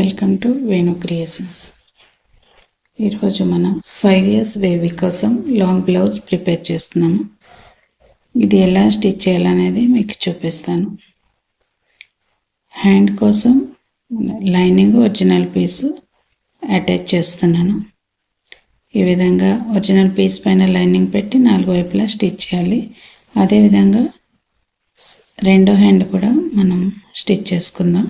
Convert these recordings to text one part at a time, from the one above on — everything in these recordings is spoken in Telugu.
Welcome to Venu creations. ఈరోజు మనం 5 years బేబీ కోసం లాంగ్ బ్లౌజ్ ప్రిపేర్ చేస్తున్నాము. ఇది ఎలా స్టిచ్ చేయాలనేది మీకు చూపిస్తాను. హ్యాండ్ కోసం లైనింగ్ ఒరిజినల్ పీసు అటాచ్ చేస్తున్నాను. ఈ విధంగా ఒరిజినల్ పీస్ పైన లైనింగ్ పెట్టి 4 వైపులా స్టిచ్ చేయాలి. అదేవిధంగా రెండో హ్యాండ్ కూడా మనం స్టిచ్ చేసుకుందాం.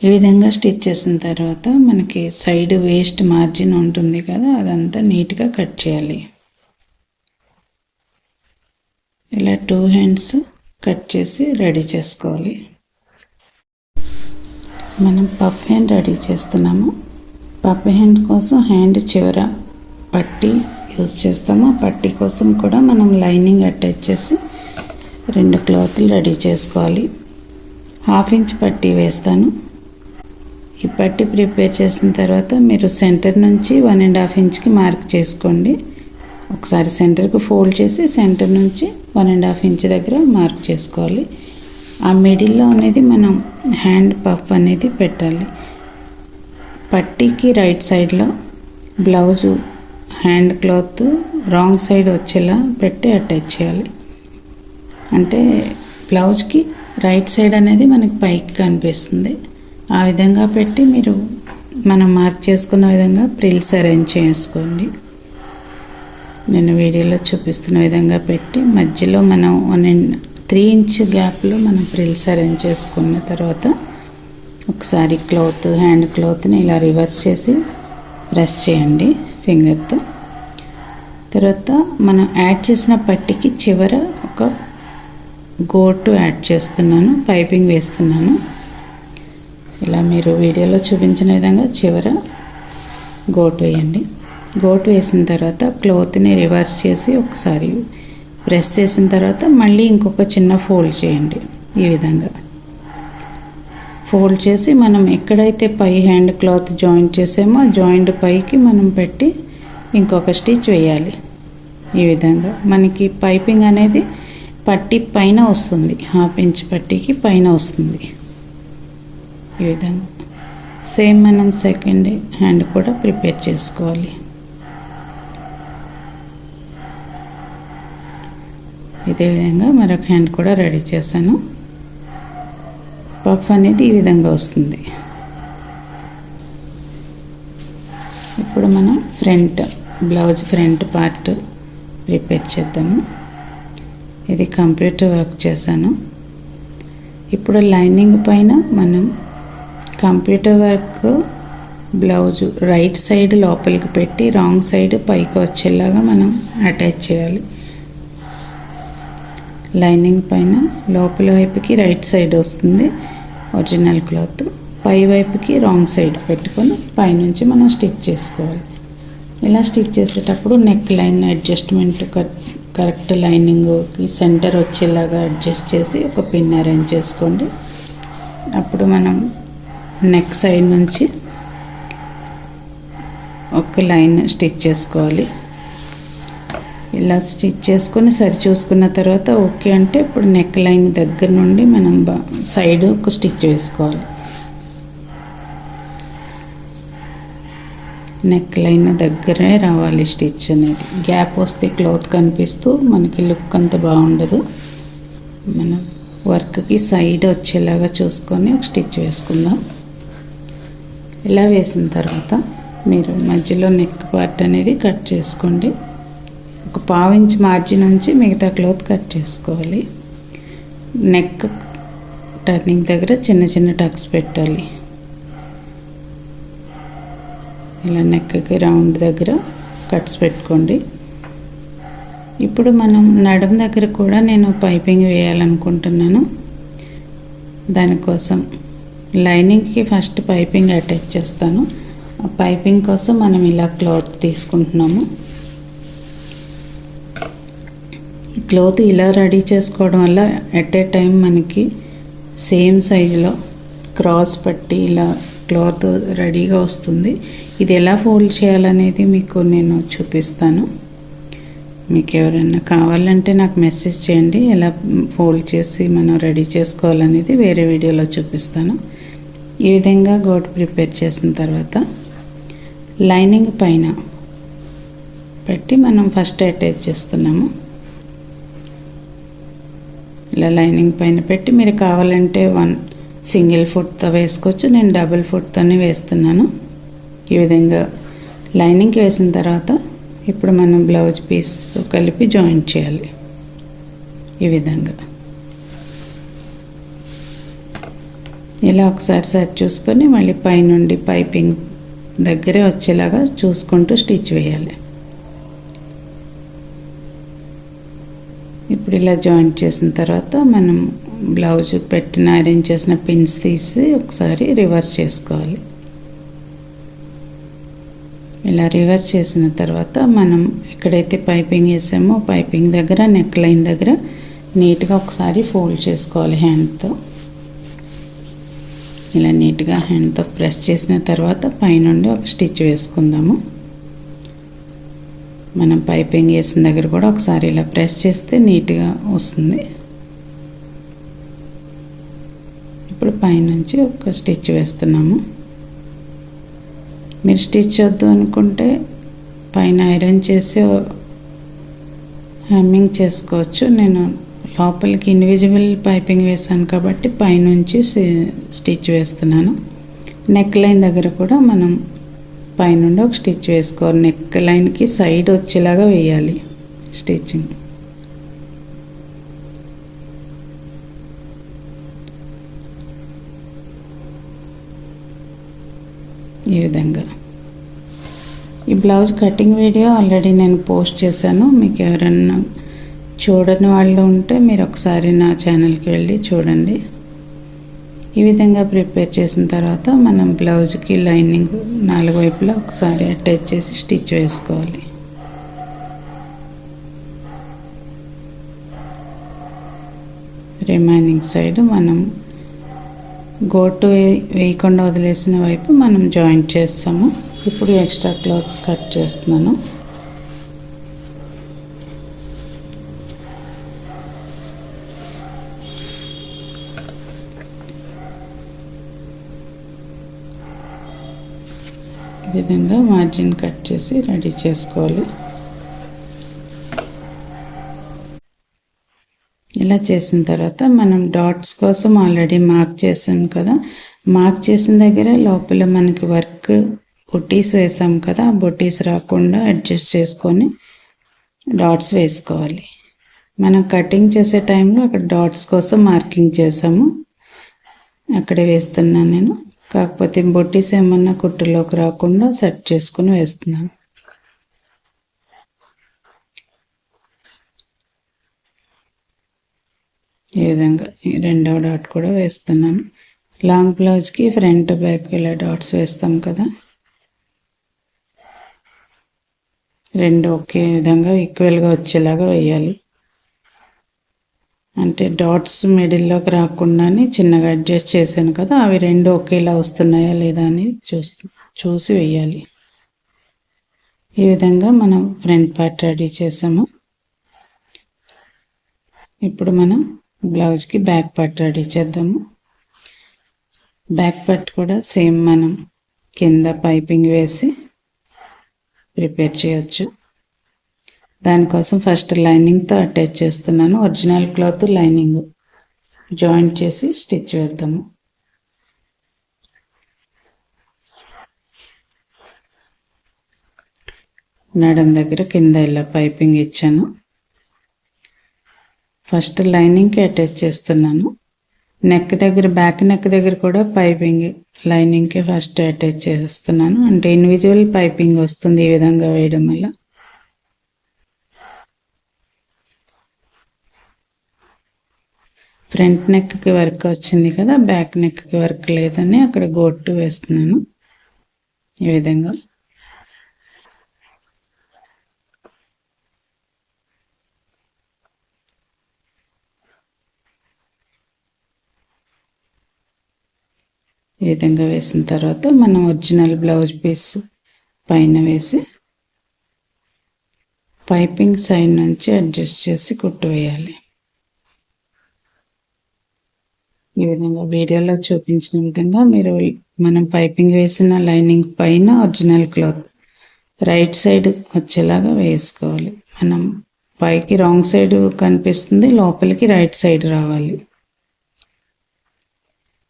ఈ విధంగా స్టిచ్ చేసిన తర్వాత మనకి సైడ్ వేస్ట్ మార్జిన్ ఉంటుంది కదా, అదంతా నీట్గా కట్ చేయాలి. ఇలా 2 hands కట్ చేసి రెడీ చేసుకోవాలి. మనం పఫ్ హ్యాండ్ రెడీ చేస్తున్నాము. పఫ్ హ్యాండ్ కోసం హ్యాండ్ చివర పట్టీ యూజ్ చేస్తాము. పట్టీ కోసం కూడా మనం లైనింగ్ అటాచ్ చేసి 2 క్లాత్లు రెడీ చేసుకోవాలి. 1/2 inch పట్టీ వేస్తాను. ఈ పట్టీ ప్రిపేర్ చేసిన తర్వాత మీరు సెంటర్ నుంచి 1.5 inchకి మార్క్ చేసుకోండి. ఒకసారి సెంటర్కి ఫోల్డ్ చేసి సెంటర్ నుంచి 1.5 inch దగ్గర మార్క్ చేసుకోవాలి. ఆ మిడిల్లో అనేది మనం హ్యాండ్ పఫ్ అనేది పెట్టాలి. పట్టీకి రైట్ సైడ్లో blouse hand cloth wrong side వచ్చేలా పెట్టి అటాచ్ చేయాలి. అంటే బ్లౌజ్కి రైట్ సైడ్ అనేది మనకి పైకి కనిపిస్తుంది. ఆ విధంగా పెట్టి మీరు మనం మార్క్ చేసుకున్న విధంగా ప్రిల్స్ అరేంజ్ చేసుకోండి. నేను వీడియోలో చూపిస్తున్న విధంగా పెట్టి మధ్యలో మనం 3 inch గ్యాప్లో మనం ప్రిల్స్ అరేంజ్ చేసుకున్న తర్వాత ఒకసారి క్లాత్ హ్యాండ్ క్లాత్ని ఇలా రివర్స్ చేసి ప్రెస్ చేయండి ఫింగర్తో. తర్వాత మనం యాడ్ చేసిన పట్టీకి చివర ఒక గోటు యాడ్ చేస్తున్నాను, పైపింగ్ వేస్తున్నాను. ఇలా మీరు వీడియోలో చూపించిన విధంగా చివర గోటు వేయండి. గోటు వేసిన తర్వాత క్లాత్ని రివర్స్ చేసి ఒకసారి ప్రెస్ చేసిన తర్వాత మళ్ళీ ఇంకొక చిన్న ఫోల్డ్ చేయండి. ఈ విధంగా ఫోల్డ్ చేసి మనం ఎక్కడైతే పై హ్యాండ్ క్లాత్ జాయింట్ చేసామో ఆ జాయింట్ పైకి మనం పెట్టి ఇంకొక స్టిచ్ వేయాలి. ఈ విధంగా మనకి పైపింగ్ అనేది పట్టీ పైన వస్తుంది, 1/2 inch పట్టీకి పైన వస్తుంది. ఈ విధంగా సేమ్ మనం సెకండ్ హ్యాండ్ కూడా ప్రిపేర్ చేసుకోవాలి. ఇదే విధంగా మరొక హ్యాండ్ కూడా రెడీ చేశాను. పఫ్ అనేది ఈ విధంగా వస్తుంది. ఇప్పుడు మనం బ్లౌజ్ ఫ్రంట్ పార్ట్ ప్రిపేర్ చేద్దాము. ఇది కంప్యూటర్ వర్క్ చేశాను. ఇప్పుడు లైనింగ్ పైన మనం computer work blouse right side లోపలికి పెట్టి రాంగ్ సైడ్ పైకి వచ్చేలాగా మనం అటాచ్ చేయాలి. లైనింగ్ పైన లోపల వైపుకి రైట్ సైడ్ వస్తుంది ఒరిజినల్ క్లాత్, పై వైపుకి రాంగ్ సైడ్ పెట్టుకొని పైనుంచి మనం స్టిచ్ చేసుకోవాలి. ఇలా స్టిచ్ చేసేటప్పుడు నెక్ లైన్ అడ్జస్ట్మెంట్ కరెక్ట్ లైనింగ్కి సెంటర్ వచ్చేలాగా అడ్జస్ట్ చేసి ఒక పిన్ అరేంజ్ చేసుకోండి. అప్పుడు మనం నెక్ సైడ్ నుంచి ఒక లైన్ స్టిచ్ చేసుకోవాలి. ఇలా స్టిచ్ చేసుకొని సరి చూసుకున్న తర్వాత ఓకే అంటే ఇప్పుడు నెక్ లైన్ దగ్గర నుండి మనం సైడ్ ఒక స్టిచ్ వేసుకోవాలి. నెక్ లైన్ దగ్గరే రావాలి స్టిచ్ అనేది. గ్యాప్ వస్తే క్లాత్ కనిపిస్తూ మనకి లుక్ అంత బాగుండదు. మనం వర్క్కి సైడ్ వచ్చేలాగా చూసుకొని ఒక స్టిచ్ వేసుకుందాం. ఇలా వేసిన తర్వాత మీరు మధ్యలో నెక్ పార్ట్ అనేది కట్ చేసుకోండి. ఒక 1/2 inch మార్జిన్ నుంచి మిగతా క్లాత్ కట్ చేసుకోవాలి. నెక్ టర్నింగ్ దగ్గర చిన్న చిన్న టక్స్ పెట్టాలి. ఇలా నెక్కి రౌండ్ దగ్గర కట్స్ పెట్టుకోండి. ఇప్పుడు మనం నడుం దగ్గర కూడా నేను పైపింగ్ వేయాలనుకుంటున్నాను. దానికోసం లైనింగ్కి ఫస్ట్ పైపింగ్ అటాచ్ చేస్తాను. ఆ పైపింగ్ కోసం మనం ఇలా క్లాత్ తీసుకుంటున్నాము. ఈ క్లాత్ ఇలా రెడీ చేసుకోవడం వల్ల ఎట్ ఏ టైం మనకి సేమ్ సైజులో క్రాస్ పట్టి ఇలా క్లాత్ రెడీగా వస్తుంది. ఇది ఎలా ఫోల్డ్ చేయాలనేది మీకు నేను చూపిస్తాను. మీకు ఎవరైనా కావాలంటే నాకు మెసేజ్ చేయండి. ఎలా ఫోల్డ్ చేసి మనం రెడీ చేసుకోవాలనేది వేరే వీడియోలో చూపిస్తాను. ఈ విధంగా గోటు ప్రిపేర్ చేసిన తర్వాత లైనింగ్ పైన పెట్టి మనం ఫస్ట్ అటాచ్ చేస్తున్నాము. ఇలా లైనింగ్ పైన పెట్టి మీరు కావాలంటే సింగిల్ ఫుట్తో వేసుకోవచ్చు. నేను డబుల్ ఫుట్తోనే వేస్తున్నాను. ఈ విధంగా లైనింగ్కి వేసిన తర్వాత ఇప్పుడు మనం బ్లౌజ్ పీస్ కలిపి జాయింట్ చేయాలి. ఈ విధంగా ఇలా ఒకసారి సరి చూసుకొని మళ్ళీ పైనుండి పైపింగ్ దగ్గరే వచ్చేలాగా చూసుకుంటూ స్టిచ్ వేయాలి. ఇప్పుడు ఇలా జాయింట్ చేసిన తర్వాత మనం బ్లౌజ్ పెట్టిన అరేంజ్ చేసిన పిన్స్ తీసి ఒకసారి రివర్స్ చేసుకోవాలి. ఇలా రివర్స్ చేసిన తర్వాత మనం ఎక్కడైతే పైపింగ్ వేసామో పైపింగ్ దగ్గర నెక్ లైన్ దగ్గర నీట్గా ఒకసారి ఫోల్డ్ చేసుకోవాలి హ్యాండ్తో. ఇలా నీట్గా హ్యాండ్తో ప్రెస్ చేసిన తర్వాత పైనుండి ఒక స్టిచ్ వేసుకుందాము. మనం పైపింగ్ వేసిన దగ్గర కూడా ఒకసారి ఇలా ప్రెస్ చేస్తే నీట్గా వస్తుంది. ఇప్పుడు పైనుంచి ఒక స్టిచ్ వేస్తున్నాము. మీరు స్టిచ్ వద్దు అనుకుంటే పైన ఐరన్ చేసి హెమ్మింగ్ చేసుకోవచ్చు. నేను లోపలికి ఇన్విజిబుల్ పైపింగ్ వేసాను కాబట్టి పైనుంచి స్టిచ్ వేస్తున్నాను. నెక్ లైన్ దగ్గర కూడా మనం పైనుండి ఒక స్టిచ్ వేసుకోవాలి. నెక్ లైన్కి సైడ్ వచ్చేలాగా వేయాలి స్టిచ్చింగ్. ఈ విధంగా ఈ బ్లౌజ్ కటింగ్ వీడియో ఆల్రెడీ నేను పోస్ట్ చేశాను. మీకు ఎవరన్నా చూడని వాళ్ళు ఉంటే మీరు ఒకసారి నా ఛానల్కి వెళ్ళి చూడండి. ఈ విధంగా ప్రిపేర్ చేసిన తర్వాత మనం బ్లౌజ్కి లైనింగ్ 4 వైపులా ఒకసారి అటాచ్ చేసి స్టిచ్ వేసుకోవాలి. రిమైనింగ్ సైడ్ మనం గోటు వేయకుండా వదిలేసిన వైపు మనం జాయింట్ చేస్తాము. ఇప్పుడు ఎక్స్ట్రా క్లాత్స్ కట్ చేస్తున్నాను. ఈ విధంగా మార్జిన్ కట్ చేసి రెడీ చేసుకోవాలి. ఇలా చేసిన తర్వాత మనం డాట్స్ కోసం ఆల్రెడీ మార్క్ చేసాం కదా. మార్క్ చేసిన దగ్గర లోపల మనకి వర్క్ బొటీస్ వేసాం కదా. ఆ బొటీస్ రాకుండా అడ్జస్ట్ చేసుకొని డాట్స్ వేసుకోవాలి. మనం కటింగ్ చేసే టైంలో అక్కడ డాట్స్ కోసం మార్కింగ్ చేసాము, అక్కడే వేస్తున్నాను నేను. కాకపోతే బొటీస్ ఏమన్నా కుట్టులోకి రాకుండా సెట్ చేసుకుని వేస్తున్నాను. ఈ విధంగా రెండవ డాట్ కూడా వేస్తున్నాను. లాంగ్ బ్లౌజ్కి ఫ్రంట్ బ్యాక్ ఇలా డాట్స్ వేస్తాం కదా, రెండు ఒకే విధంగా ఈక్వల్గా వచ్చేలాగా వేయాలి. అంటే డాట్స్ మిడిల్లోకి రాకుండానే చిన్నగా అడ్జస్ట్ చేశాను కదా, అవి రెండు ఒకేలా వస్తున్నాయా లేదా అని చూసి వేయాలి. ఈ విధంగా మనం ఫ్రంట్ పార్ట్ రెడీ చేసాము. ఇప్పుడు మనం బ్లౌజ్కి బ్యాక్ పార్ట్ రెడీ చేద్దాము. బ్యాక్ పార్ట్ కూడా సేమ్ మనం కింద పైపింగ్ వేసి ప్రిపేర్ చేయొచ్చు. దానికోసం ఫస్ట్ లైనింగ్తో అటాచ్ చేస్తున్నాను. ఒరిజినల్ క్లాత్ లైనింగ్ జాయింట్ చేసి స్టిచ్ వేద్దాము. నడుం దగ్గర కింద ఇలా పైపింగ్ ఇచ్చాను. ఫస్ట్ లైనింగ్కి అటాచ్ చేస్తున్నాను. నెక్ దగ్గర బ్యాక్ నెక్ దగ్గర కూడా పైపింగ్ లైనింగ్కి ఫస్ట్ అటాచ్ చేస్తున్నాను. అంటే ఇన్విజిబుల్ పైపింగ్ వస్తుంది ఈ విధంగా వేయడం వల్ల. ఫ్రంట్ నెక్కి వర్క్ వచ్చింది కదా, బ్యాక్ నెక్కి వర్క్ లేదని అక్కడ గోటు వేస్తున్నాను. ఈ విధంగా ఈ విధంగా వేసిన తర్వాత మనం ఒరిజినల్ బ్లౌజ్ పీస్ పైన వేసి పైపింగ్ సైడ్ నుంచి అడ్జస్ట్ చేసి కుట్టు వేయాలి. ఈ విధంగా వీడియోలో చూపించిన విధంగా మీరు మనం పైపింగ్ వేసిన లైనింగ్ పైన ఒరిజినల్ క్లాత్ రైట్ సైడ్ వచ్చేలాగా వేసుకోవాలి. మనం పైకి రాంగ్ సైడ్ కనిపిస్తుంది, లోపలికి రైట్ సైడ్ రావాలి.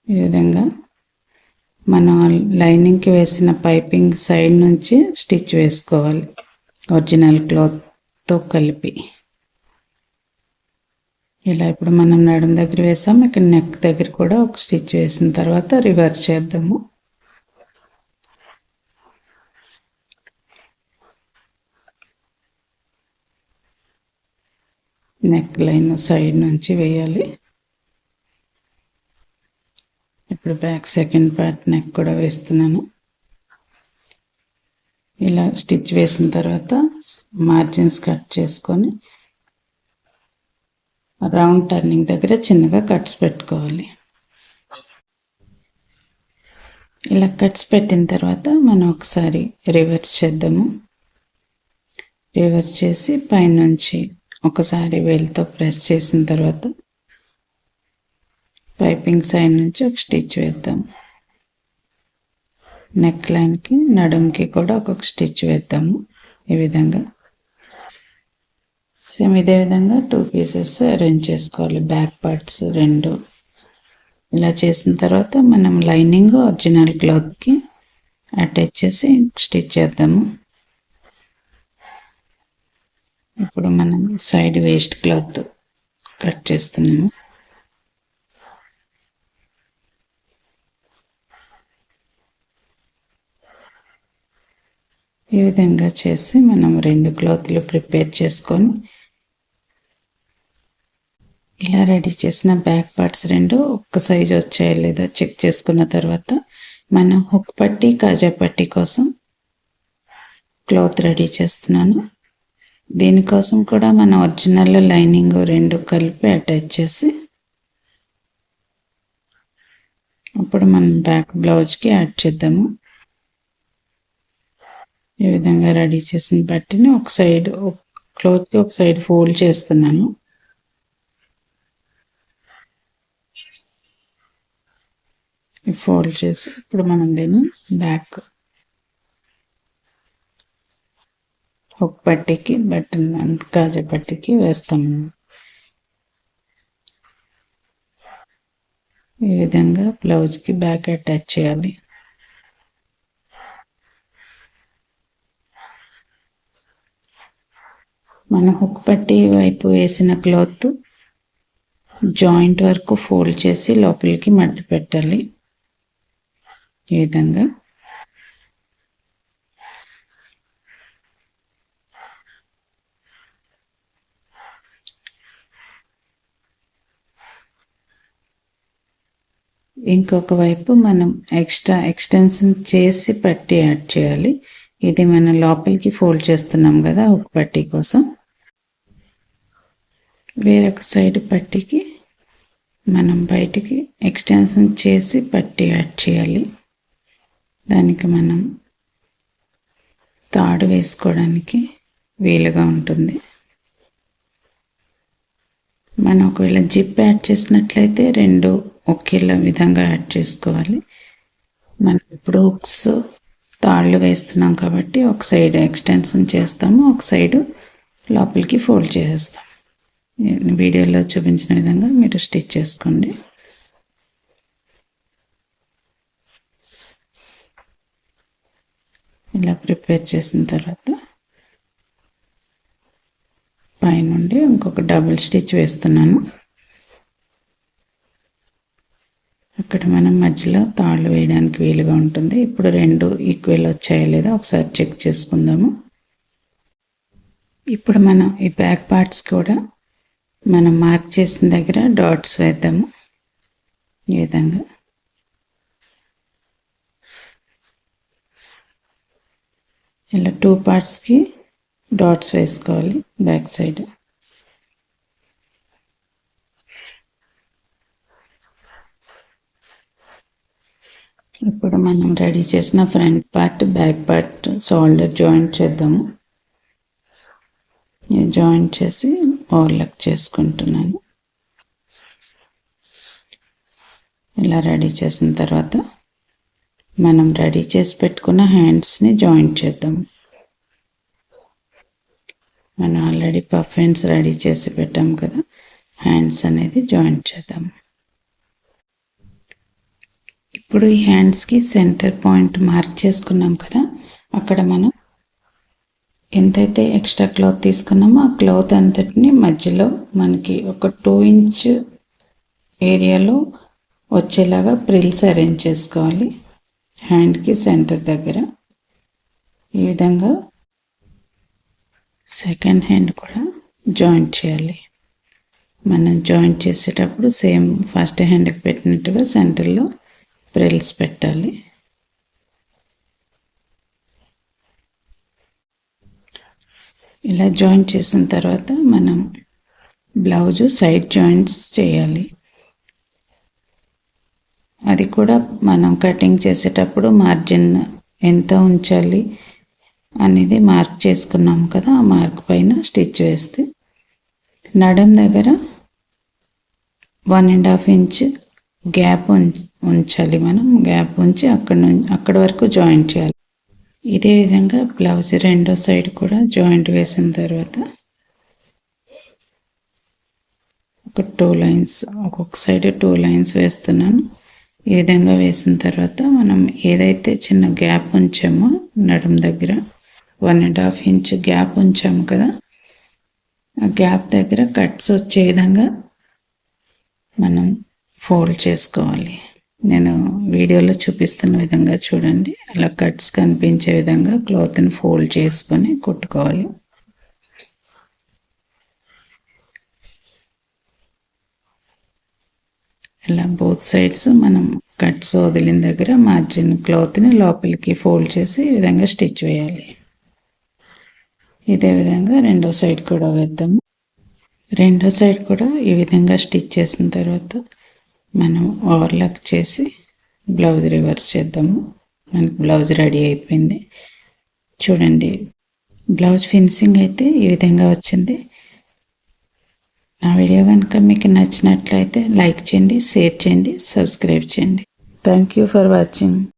ఈ విధంగా మనం లైనింగ్కి వేసిన పైపింగ్ సైడ్ నుంచి స్టిచ్ వేసుకోవాలి ఒరిజినల్ క్లాత్తో కలిపి. ఇలా ఇప్పుడు మనం నడుం దగ్గర వేసాం, ఇక్కడ నెక్ దగ్గర కూడా ఒక స్టిచ్ వేసిన తర్వాత రివర్స్ చేద్దాము. నెక్ లైన్ సైడ్ నుంచి వేయాలి. ఇప్పుడు బ్యాక్ సెకండ్ పార్ట్ నెక్ కూడా వేస్తున్నాను. ఇలా స్టిచ్ వేసిన తర్వాత మార్జిన్స్ కట్ చేసుకొని రౌండ్ టర్నింగ్ దగ్గర చిన్నగా కట్స్ పెట్టుకోవాలి. ఇలా కట్స్ పెట్టిన తర్వాత మనం ఒకసారి రివర్స్ చేద్దాము. రివర్స్ చేసి పైనుంచి ఒకసారి వేలుతో ప్రెస్ చేసిన తర్వాత పైపింగ్ సైడ్ నుంచి ఒక స్టిచ్ వేద్దాం. నెక్ లైన్కి నడుంకి కూడా ఒక్కొక్క స్టిచ్ వేద్దాము. ఈ విధంగా సేమ్ ఇదే విధంగా 2 పీసెస్ అరేంజ్ చేసుకోవాలి. బ్యాక్ పార్ట్స్ 2 ఇలా చేసిన తర్వాత మనం లైనింగ్ ఒరిజినల్ క్లాత్కి అటాచ్ చేసి స్టిచ్ చేద్దాము. ఇప్పుడు మనం సైడ్ వేస్ట్ క్లాత్ కట్ చేస్తున్నాము. ఈ విధంగా చేసి మనం 2 క్లాత్లు ప్రిపేర్ చేసుకొని ఇలా రెడీ చేసిన బ్యాక్ పార్ట్స్ 2 ఒక్క సైజు వచ్చాయో లేదో చెక్ చేసుకున్న తర్వాత మనం హుక్ పట్టి కాజా పట్టి కోసం క్లాత్ రెడీ చేస్తున్నాను. దీనికోసం కూడా మన ఒరిజినల్ లైనింగ్ 2 కలిపి అటాచ్ చేసి అప్పుడు మనం బ్యాక్ బ్లౌజ్కి యాడ్ చేద్దాము. ఈ విధంగా రెడీ చేసిన పట్టిని ఒక సైడ్ క్లాత్కి ఒక సైడ్ ఫోల్డ్ చేస్తున్నాను. ఫోల్డ్ చేసి ఇప్పుడు మనం దీన్ని బ్యాక్ హుక్ పట్టికి బటన్ కాజా పట్టికి వేస్తాము. ఈ విధంగా బ్లౌజ్కి బ్యాక్ అటాచ్ చేయాలి. మన హుక్ పట్టి వైపు వేసిన క్లాత్ జాయింట్ వరకు ఫోల్డ్ చేసి లోపలికి మడత పెట్టాలి. ఈ విధంగా ఇంకొక వైపు మనం ఎక్స్టెన్షన్ చేసి పట్టి యాడ్ చేయాలి. ఇది మనం లోపలికి ఫోల్డ్ చేస్తున్నాం కదా హుక్ పట్టి కోసం. వేరొక సైడ్ పట్టికి మనం బయటికి ఎక్స్టెన్షన్ చేసి పట్టి యాడ్ చేయాలి. దానికి మనం తాడు వేసుకోవడానికి వీలుగా ఉంటుంది. మనం ఒకవేళ జిప్ యాడ్ చేసినట్లయితే 2 ఒకేలా విధంగా యాడ్ చేసుకోవాలి. మనం ఇప్పుడు హుక్స్ తాళ్ళు వేస్తున్నాం కాబట్టి ఒక సైడ్ ఎక్స్టెన్షన్ చేస్తాము, ఒక సైడు లోపలికి ఫోల్డ్ చేసేస్తాం. వీడియోలో చూపించిన విధంగా మీరు స్టిచ్ చేసుకోండి. ఇలా ప్రిపేర్ చేసిన తర్వాత పైనుండి ఇంకొక డబుల్ స్టిచ్ వేస్తున్నాను. అక్కడ మనం మధ్యలో తాళ్ళు వేయడానికి వీలుగా ఉంటుంది. ఇప్పుడు 2 ఈక్వల్ వచ్చాయో లేదో ఒకసారి చెక్ చేసుకుందాము. ఇప్పుడు మనం ఈ బ్యాక్ పార్ట్స్ కూడా మనం మార్క్ చేసిన దగ్గర డాట్స్ వేద్దాము. ఈ విధంగా ఇలా 2 పార్ట్స్కి డాట్స్ వేసుకోవాలి బ్యాక్ సైడ్. ఇప్పుడు మనం రెడీ చేసిన front part back part shoulder joint చేద్దాము. జాయింట్ చేసి ఓవర్లాక్ చేసుకుంటున్నాను. ఇలా రెడీ చేసిన తర్వాత మనం రెడీ చేసి పెట్టుకున్న హ్యాండ్స్ని జాయింట్ చేద్దాం. మనం ఆల్రెడీ పఫ్ హ్యాండ్స్ రెడీ చేసి పెట్టాం కదా, హ్యాండ్స్ అనేది జాయింట్ చేద్దాం. ఇప్పుడు ఈ హ్యాండ్స్కి సెంటర్ పాయింట్ మార్క్ చేసుకున్నాం కదా, అక్కడ మనం ఎంతైతే ఎక్స్ట్రా క్లాత్ తీసుకున్నామో ఆ క్లాత్ అంతటిని మధ్యలో మనకి ఒక 2 ఇంచ్ ఏరియాలో వచ్చేలాగా ప్రిల్స్ అరేంజ్ చేసుకోవాలి. హ్యాండ్కి సెంటర్ దగ్గర ఈ విధంగా సెకండ్ హ్యాండ్ కూడా జాయింట్ చేయాలి. మనం జాయింట్ చేసేటప్పుడు సేమ్ ఫస్ట్ హ్యాండ్కి పెట్టినట్టుగా సెంటర్లో ప్రిల్స్ పెట్టాలి. ఇలా జాయింట్ చేసిన తర్వాత మనం బ్లౌజు సైడ్ జాయింట్స్ చేయాలి. అది కూడా మనం కటింగ్ చేసేటప్పుడు మార్జిన్ ఎంత ఉంచాలి అనేది మార్క్ చేసుకున్నాం కదా, ఆ మార్క్ పైన స్టిచ్ వేస్తే నడుం దగ్గర 1.5 ఇంచ్ గ్యాప్ ఉంచాలి. మనం గ్యాప్ ఉంచి అక్కడి వరకు జాయింట్ చేయాలి. ఇదే విధంగా బ్లౌజ్ రెండో సైడ్ కూడా జాయింట్ వేసిన తర్వాత ఒక 2 లైన్స్, ఒక్కొక్క సైడ్ 2 లైన్స్ వేస్తున్నాను. ఈ విధంగా వేసిన తర్వాత మనం ఏదైతే చిన్న గ్యాప్ ఉంచామో నడుం దగ్గర 1.5 ఇంచ్ గ్యాప్ ఉంచాము కదా, ఆ గ్యాప్ దగ్గర కట్స్ వచ్చే విధంగా మనం ఫోల్డ్ చేసుకోవాలి. నేను వీడియోలో చూపిస్తున్న విధంగా చూడండి, అలా కట్స్ కనిపించే విధంగా క్లాత్ని ఫోల్డ్ చేసుకొని కుట్టుకోవాలి. ఇలా బోత్ సైడ్స్ మనం కట్స్ వదిలిన దగ్గర మార్జిన్ క్లాత్ని లోపలికి ఫోల్డ్ చేసి ఈ విధంగా స్టిచ్ వేయాలి. ఇదే విధంగా రెండో సైడ్ కూడా వేద్దాము. రెండో సైడ్ కూడా ఈ విధంగా స్టిచ్ చేసిన తర్వాత మనం ఓవర్లాక్ చేసి బ్లౌజ్ రివర్స్ చేద్దాము. మనకి బ్లౌజ్ రెడీ అయిపోయింది. చూడండి, బ్లౌజ్ ఫినిషింగ్ అయితే ఈ విధంగా వచ్చింది. నా వీడియో కనుక మీకు నచ్చినట్లయితే లైక్ చేయండి, షేర్ చేయండి, సబ్స్క్రైబ్ చేయండి. Thank you for watching.